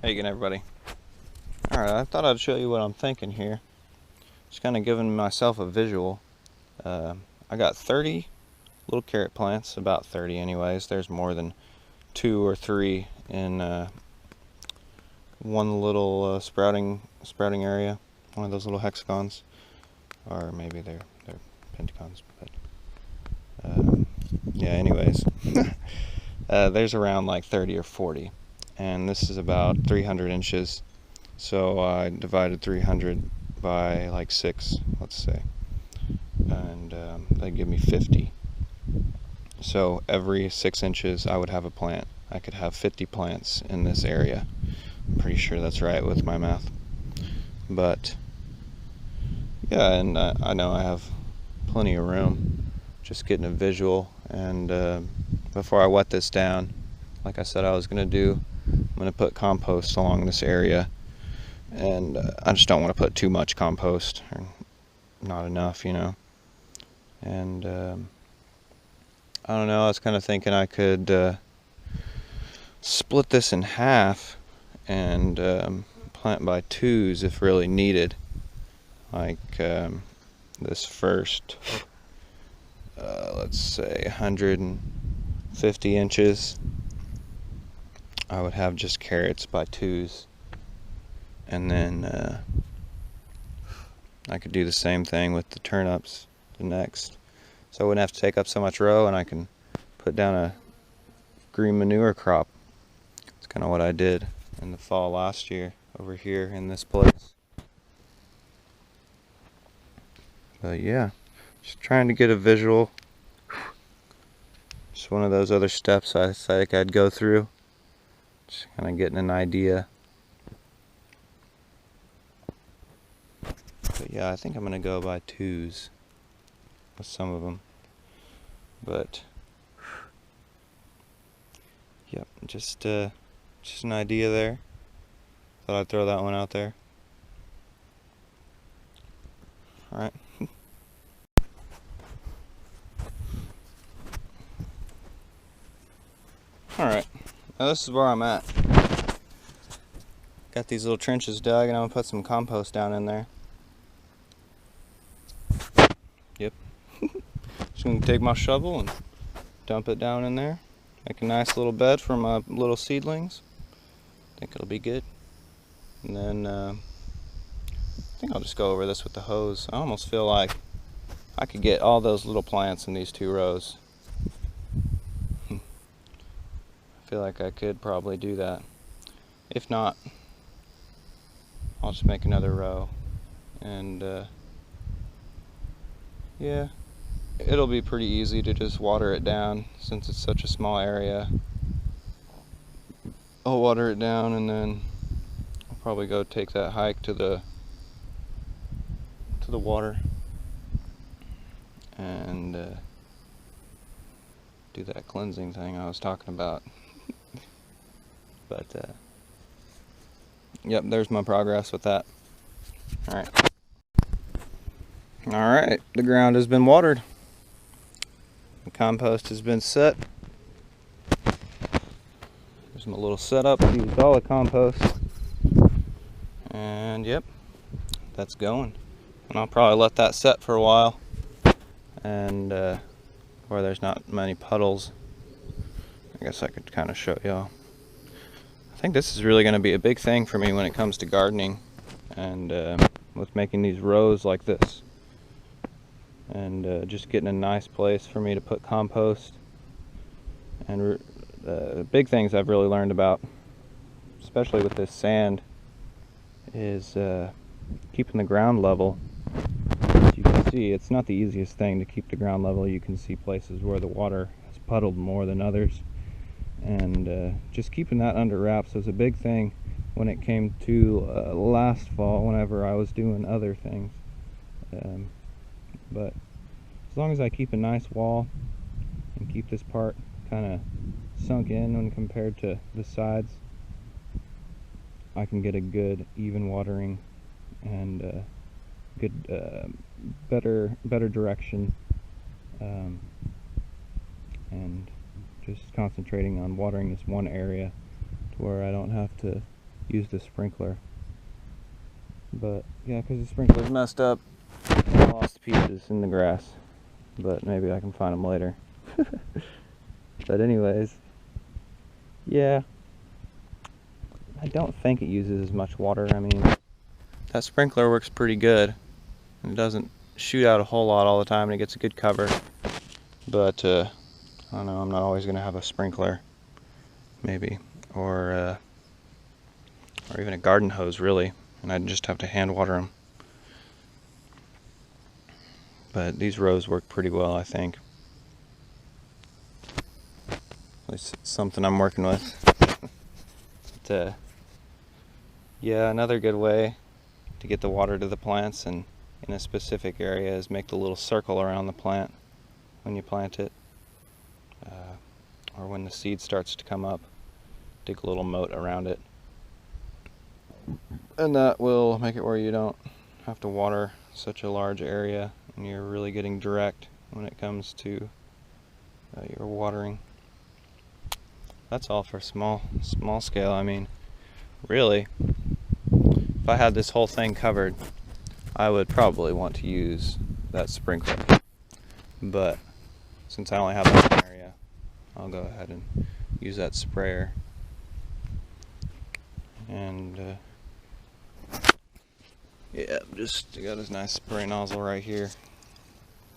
Hey again, everybody. Alright, I thought I'd show you what I'm thinking here. Just kind of giving myself a visual. I got 30 little carrot plants, about 30 anyways. There's more than 2 or 3 in one little sprouting area, one of those little hexagons, or maybe they're pentagons. But yeah, anyways, there's around like 30 or 40, and this is about 300 inches. So I divided 300 by like 6, let's say, and that'd give me 50. So every 6 inches I would have a plant. I could have 50 plants in this area. I'm pretty sure that's right with my math. But yeah, and I know I have plenty of room. Just getting a visual, and before I wet this down, like I said I was going to do, I'm going to put compost along this area. And I just don't want to put too much compost, or not enough, you know. And I don't know, I was kind of thinking I could split this in half and plant by twos if really needed. Like this first, let's say 150 inches, I would have just carrots by twos. And then I could do the same thing with the turnips the next. So I wouldn't have to take up so much row, and I can put down a green manure crop. That's kind of what I did in the fall last year over here in this place. But yeah, just trying to get a visual. Just one of those other steps I think I'd go through. Just kind of getting an idea. But yeah, I think I'm going to go by twos with some of them. But yep, just an idea there. Thought I'd throw that one out there. Alright. Alright, now this is where I'm at. Got these little trenches dug, and I'm going to put some compost down in there. Yep. Just going to take my shovel and dump it down in there. Make a nice little bed for my little seedlings. I think it'll be good. And then I think I'll just go over this with the hose. I almost feel like I could get all those little plants in these 2 rows. I feel like I could probably do that. If not, I'll just make another row. And yeah, it'll be pretty easy to just water it down since it's such a small area. I'll water it down, and then I'll probably go take that hike to the water and do that cleansing thing I was talking about. But yep, there's my progress with that. Alright, the ground has been watered. The compost has been set. There's my little setup. Used all the compost. And yep, that's going. And I'll probably let that set for a while. And where there's not many puddles, I guess I could kind of show y'all. I think this is really going to be a big thing for me when it comes to gardening, and with making these rows like this. And just getting a nice place for me to put compost. And the big things I've really learned about, especially with this sand, is keeping the ground level. As you can see, it's not the easiest thing to keep the ground level. You can see places where the water has puddled more than others. And just keeping that under wraps was a big thing when it came to last fall, whenever I was doing other things. But as long as I keep a nice wall and keep this part kind of sunk in when compared to the sides, I can get a good even watering and good better direction, and just concentrating on watering this one area to where I don't have to use the sprinkler. But yeah, because the sprinkler's messed up, I lost pieces in the grass. But maybe I can find them later. But anyways, yeah, I don't think it uses as much water. I mean, that sprinkler works pretty good. It doesn't shoot out a whole lot all the time, and it gets a good cover. But I don't know, I'm not always going to have a sprinkler, maybe, or even a garden hose, really, and I'd just have to hand water them. But these rows work pretty well, I think. At least it's something I'm working with. But, yeah, another good way to get the water to the plants and in a specific area is make the little circle around the plant when you plant it. Or when the seed starts to come up, dig a little moat around it. And that will make it where you don't have to water such a large area, and you're really getting direct when it comes to your watering. That's all for small scale. I mean, really, if I had this whole thing covered, I would probably want to use that sprinkler. But since I only have one area, I'll go ahead and use that sprayer. And yeah, just got his nice spray nozzle right here.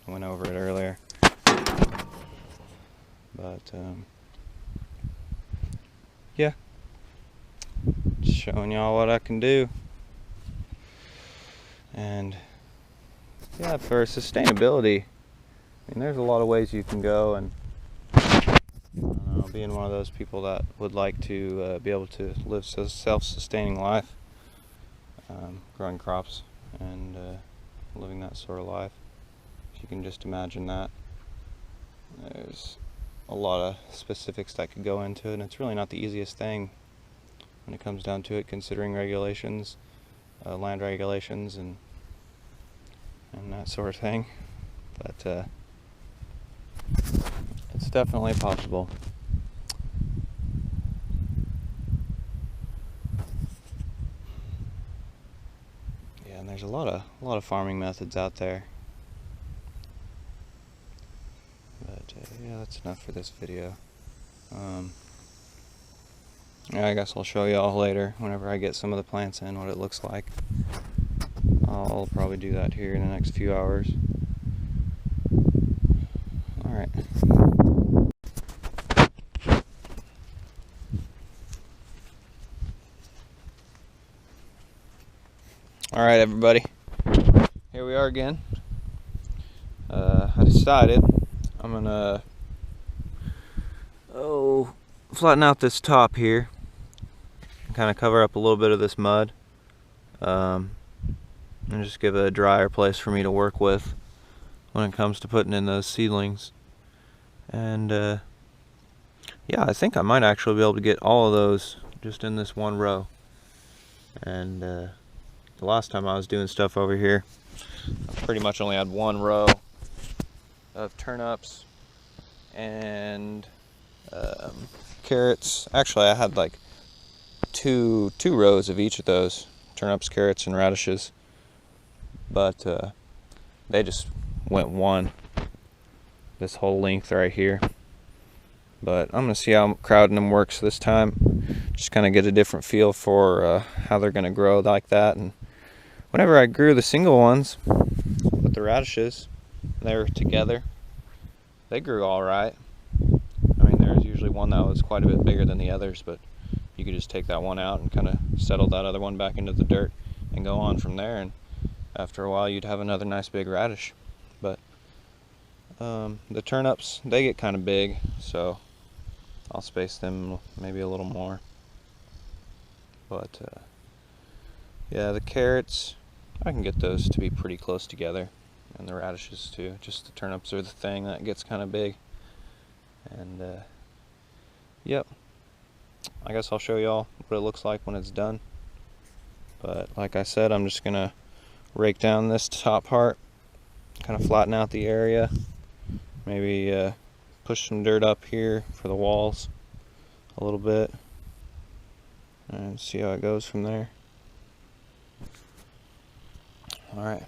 I went over it earlier. But yeah, just showing y'all what I can do. And yeah, for sustainability, I mean, there's a lot of ways you can go, and I don't know, being one of those people that would like to be able to live a self-sustaining life, growing crops and living that sort of life. If you can just imagine that, there's a lot of specifics that could go into it, and it's really not the easiest thing when it comes down to it, considering regulations, land regulations, and that sort of thing. But it's definitely possible. Yeah, and there's a lot of farming methods out there. But yeah, that's enough for this video. Yeah, I guess I'll show y'all later whenever I get some of the plants in what it looks like. I'll probably do that here in the next few hours. Alright. Alright, everybody. Here we are again. I decided I'm gonna flatten out this top here. Kind of cover up a little bit of this mud. And just give it a drier place for me to work with when it comes to putting in those seedlings. And yeah, I think I might actually be able to get all of those just in this one row. And the last time I was doing stuff over here, I pretty much only had one row of turnips and carrots. Actually, I had like two rows of each of those: turnips, carrots, and radishes. But they just went one this whole length right here. But I'm gonna see how crowding them works this time. Just kind of get a different feel for how they're gonna grow like that. And whenever I grew the single ones with the radishes, they were together, they grew all right. I mean, there's usually one that was quite a bit bigger than the others, but you could just take that one out and kind of settle that other one back into the dirt and go on from there. And after a while, you'd have another nice big radish. But the turnips, they get kind of big, so I'll space them maybe a little more. But yeah, the carrots, I can get those to be pretty close together, and the radishes too. Just the turnips are the thing that gets kind of big. And yep, I guess I'll show y'all what it looks like when it's done. But like I said, I'm just gonna rake down this top part, kind of flatten out the area, maybe push some dirt up here for the walls a little bit, and see how it goes from there. Alright.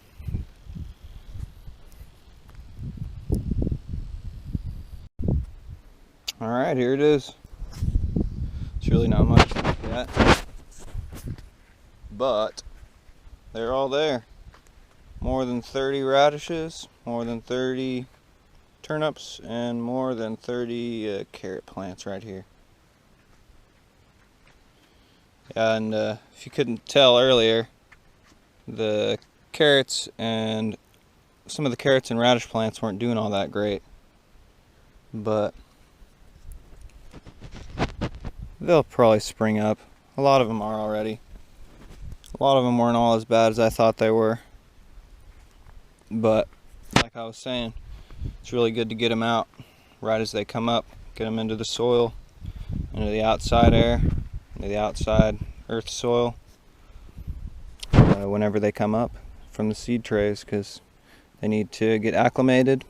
Alright, here it is. It's really not much yet, but they're all there. More than 30 radishes, more than 30 turnips, and more than 30 carrot plants right here. And if you couldn't tell earlier, the carrots and some of the carrots and radish plants weren't doing all that great, but they'll probably spring up. A lot of them are already. A lot of them weren't all as bad as I thought they were, but like I was saying, it's really good to get them out right as they come up, get them into the soil, into the outside air, into the outside earth soil whenever they come up from the seed trays, because they need to get acclimated,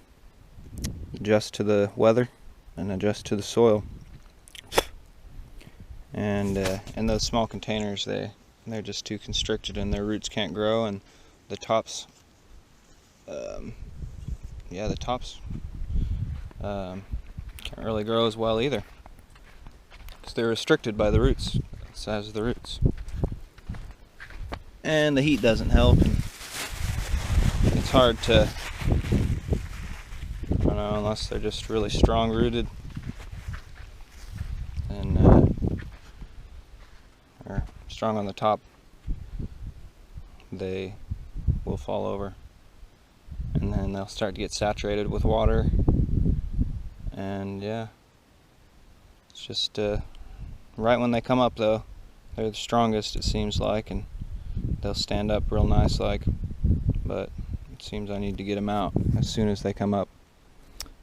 adjust to the weather, and adjust to the soil. And in those small containers, they're just too constricted and their roots can't grow, and the tops can't really grow as well either, because they're restricted by the roots, the size of the roots. And the heat doesn't help, and it's hard to, I don't know, unless they're just really strong rooted and or strong on the top, they will fall over, and then they'll start to get saturated with water. And yeah, it's just right when they come up though, they're the strongest, it seems like, and they'll stand up real nice like, but it seems I need to get them out as soon as they come up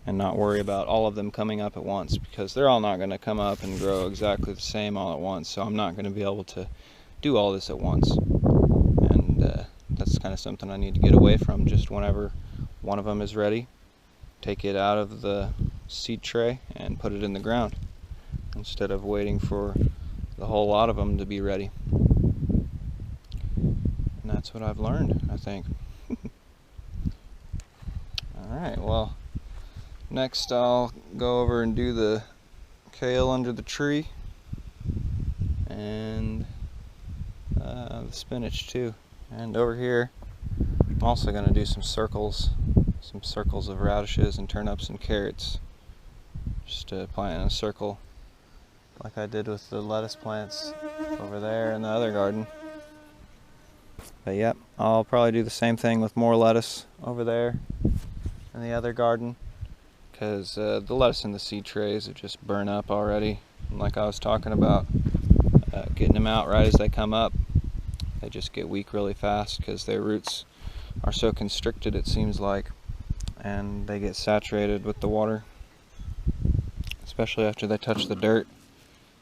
and not worry about all of them coming up at once, because they're all not going to come up and grow exactly the same all at once, so I'm not going to be able to do all this at once. And that's kind of something I need to get away from. Just whenever one of them is ready, take it out of the seed tray and put it in the ground, instead of waiting for the whole lot of them to be ready. And that's what I've learned, I think. Alright, well, next I'll go over and do the kale under the tree, and the spinach too. And over here I'm also going to do some circles of radishes and turnips and carrots, just to plant in a circle like I did with the lettuce plants over there in the other garden. But yep, I'll probably do the same thing with more lettuce over there in the other garden, because the lettuce in the seed trays have just burn up already. And like I was talking about, getting them out right as they come up, they just get weak really fast because their roots are so constricted, it seems like, and they get saturated with the water, especially after they touch the dirt.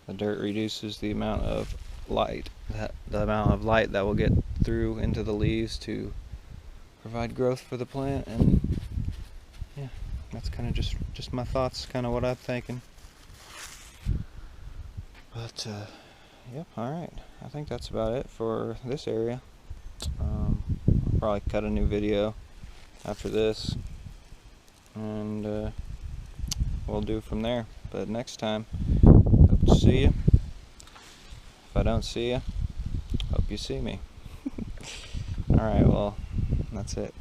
The dirt reduces the amount of light that will get through into the leaves to provide growth for the plant. And yeah, that's kind of just my thoughts, kind of what I'm thinking. But yep, alright, I think that's about it for this area. I'll probably cut a new video after this, and we'll do from there. But next time, hope to see you. If I don't see you, hope you see me. Alright, well, that's it.